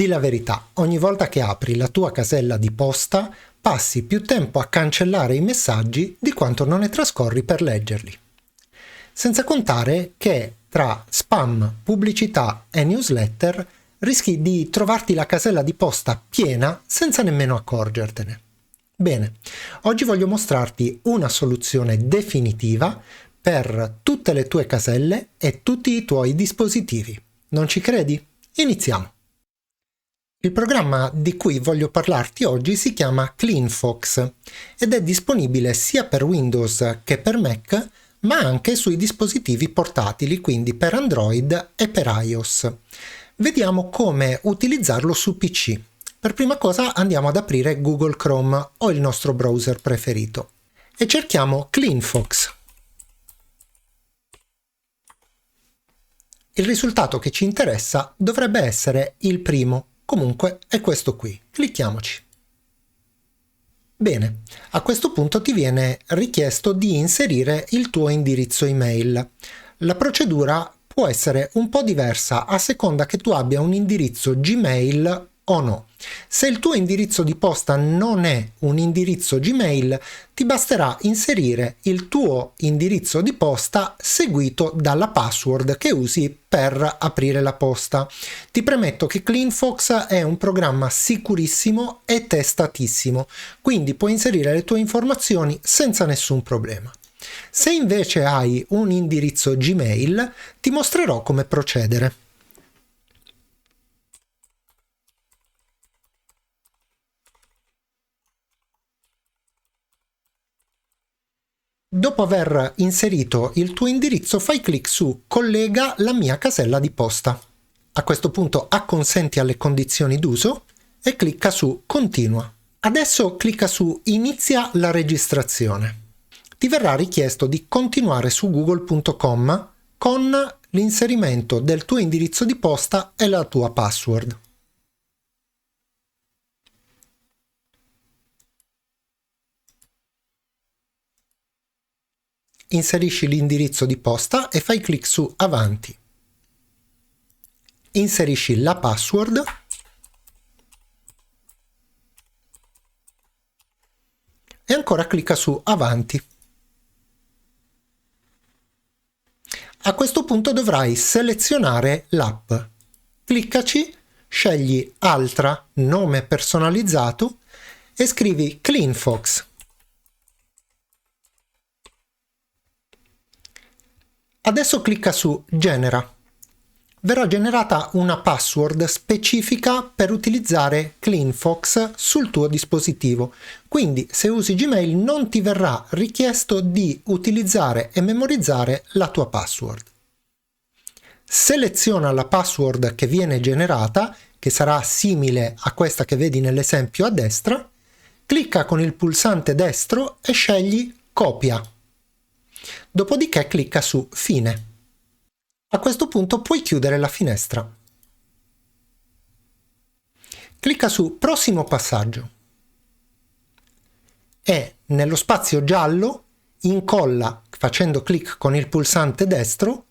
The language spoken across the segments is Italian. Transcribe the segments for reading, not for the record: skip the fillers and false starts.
Di la verità, ogni volta che apri la tua casella di posta, passi più tempo a cancellare i messaggi di quanto non ne trascorri per leggerli. Senza contare che tra spam, pubblicità e newsletter rischi di trovarti la casella di posta piena senza nemmeno accorgertene. Bene, oggi voglio mostrarti una soluzione definitiva per tutte le tue caselle e tutti i tuoi dispositivi. Non ci credi? Iniziamo! Il programma di cui voglio parlarti oggi si chiama CleanFox ed è disponibile sia per Windows che per Mac, ma anche sui dispositivi portatili, quindi per Android e per iOS. Vediamo come utilizzarlo su PC. Per prima cosa andiamo ad aprire Google Chrome o il nostro browser preferito e cerchiamo CleanFox. Il risultato che ci interessa dovrebbe essere il primo, comunque è questo qui. Clicchiamoci. Bene, a questo punto ti viene richiesto di inserire il tuo indirizzo email. La procedura può essere un po' diversa a seconda che tu abbia un indirizzo Gmail o no. Se il tuo indirizzo di posta non è un indirizzo Gmail, ti basterà inserire il tuo indirizzo di posta seguito dalla password che usi per aprire la posta. Ti premetto che CleanFox è un programma sicurissimo e testatissimo, quindi puoi inserire le tue informazioni senza nessun problema. Se invece hai un indirizzo Gmail, ti mostrerò come procedere. Dopo aver inserito il tuo indirizzo, fai clic su Collega la mia casella di posta. A questo punto acconsenti alle condizioni d'uso e clicca su Continua. Adesso clicca su Inizia la registrazione. Ti verrà richiesto di continuare su google.com con l'inserimento del tuo indirizzo di posta e la tua password. Inserisci l'indirizzo di posta e fai clic su Avanti. Inserisci la password e ancora clicca su Avanti. A questo punto dovrai selezionare l'app. Cliccaci, scegli Altra, nome personalizzato e scrivi CleanFox. Adesso clicca su Genera. Verrà generata una password specifica per utilizzare CleanFox sul tuo dispositivo. Quindi se usi Gmail non ti verrà richiesto di utilizzare e memorizzare la tua password. Seleziona la password che viene generata, che sarà simile a questa che vedi nell'esempio a destra, clicca con il pulsante destro e scegli Copia. Dopodiché clicca su Fine. A questo punto puoi chiudere la finestra. Clicca su Prossimo passaggio e nello spazio giallo incolla, facendo clic con il pulsante destro,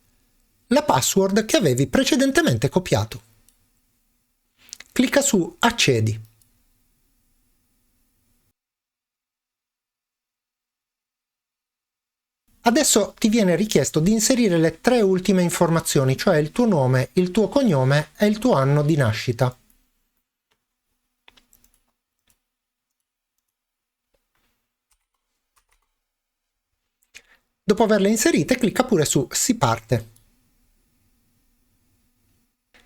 la password che avevi precedentemente copiato. Clicca su Accedi. Adesso ti viene richiesto di inserire le 3 ultime informazioni, cioè il tuo nome, il tuo cognome e il tuo anno di nascita. Dopo averle inserite, clicca pure su Si parte.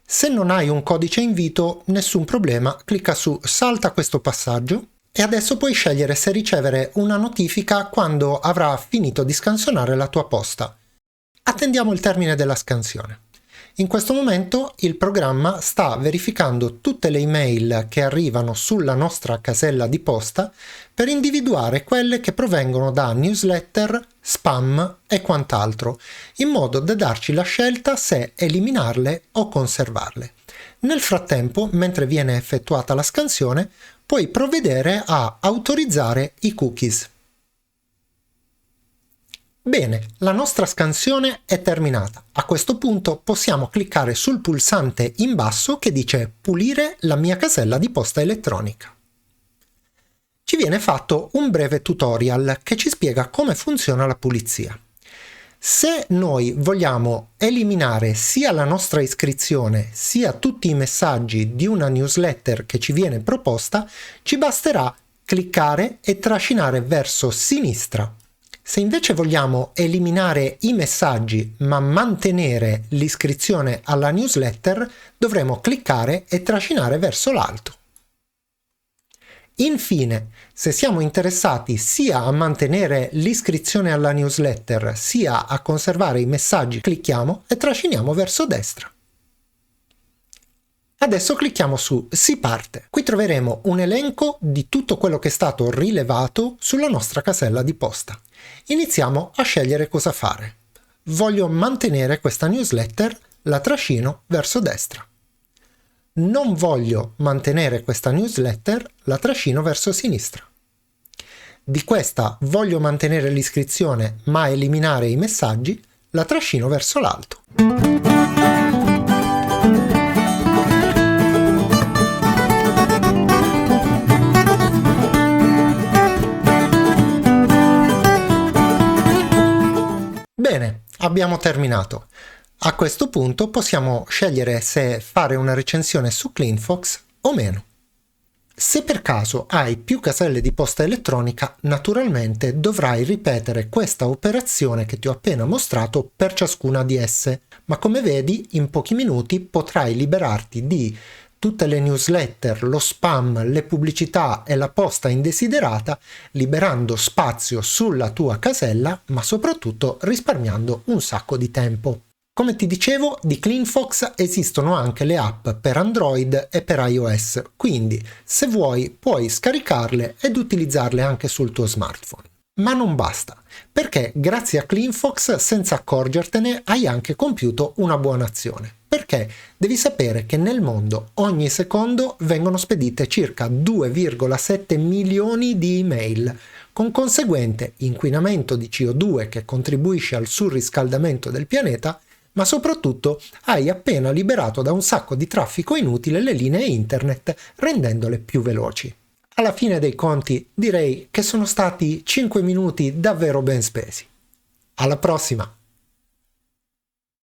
Se non hai un codice invito, nessun problema, clicca su Salta questo passaggio. E adesso puoi scegliere se ricevere una notifica quando avrà finito di scansionare la tua posta. Attendiamo il termine della scansione. In questo momento il programma sta verificando tutte le email che arrivano sulla nostra casella di posta per individuare quelle che provengono da newsletter, spam e quant'altro, in modo da darci la scelta se eliminarle o conservarle. Nel frattempo, mentre viene effettuata la scansione, puoi provvedere a autorizzare i cookies. Bene, la nostra scansione è terminata. A questo punto possiamo cliccare sul pulsante in basso che dice Pulire la mia casella di posta elettronica. Ci viene fatto un breve tutorial che ci spiega come funziona la pulizia. Se noi vogliamo eliminare sia la nostra iscrizione sia tutti i messaggi di una newsletter che ci viene proposta, ci basterà cliccare e trascinare verso sinistra. Se invece vogliamo eliminare i messaggi ma mantenere l'iscrizione alla newsletter, dovremo cliccare e trascinare verso l'alto. Infine, se siamo interessati sia a mantenere l'iscrizione alla newsletter sia a conservare i messaggi, clicchiamo e trasciniamo verso destra. Adesso clicchiamo su Si parte. Qui troveremo un elenco di tutto quello che è stato rilevato sulla nostra casella di posta. Iniziamo a scegliere cosa fare. Voglio mantenere questa newsletter, la trascino verso destra. Non voglio mantenere questa newsletter, la trascino verso sinistra. Di questa voglio mantenere l'iscrizione ma eliminare i messaggi, la trascino verso l'alto. Bene, abbiamo terminato. A questo punto possiamo scegliere se fare una recensione su CleanFox o meno. Se per caso hai più caselle di posta elettronica, naturalmente dovrai ripetere questa operazione che ti ho appena mostrato per ciascuna di esse, ma come vedi in pochi minuti potrai liberarti di tutte le newsletter, lo spam, le pubblicità e la posta indesiderata, liberando spazio sulla tua casella, ma soprattutto risparmiando un sacco di tempo. Come ti dicevo, di CleanFox esistono anche le app per Android e per iOS, quindi se vuoi puoi scaricarle ed utilizzarle anche sul tuo smartphone. Ma non basta, perché grazie a CleanFox, senza accorgertene, hai anche compiuto una buona azione. Perché devi sapere che nel mondo ogni secondo vengono spedite circa 2,7 milioni di email, con conseguente inquinamento di CO2 che contribuisce al surriscaldamento del pianeta, ma soprattutto hai appena liberato da un sacco di traffico inutile le linee internet, rendendole più veloci. Alla fine dei conti direi che sono stati 5 minuti davvero ben spesi. Alla prossima!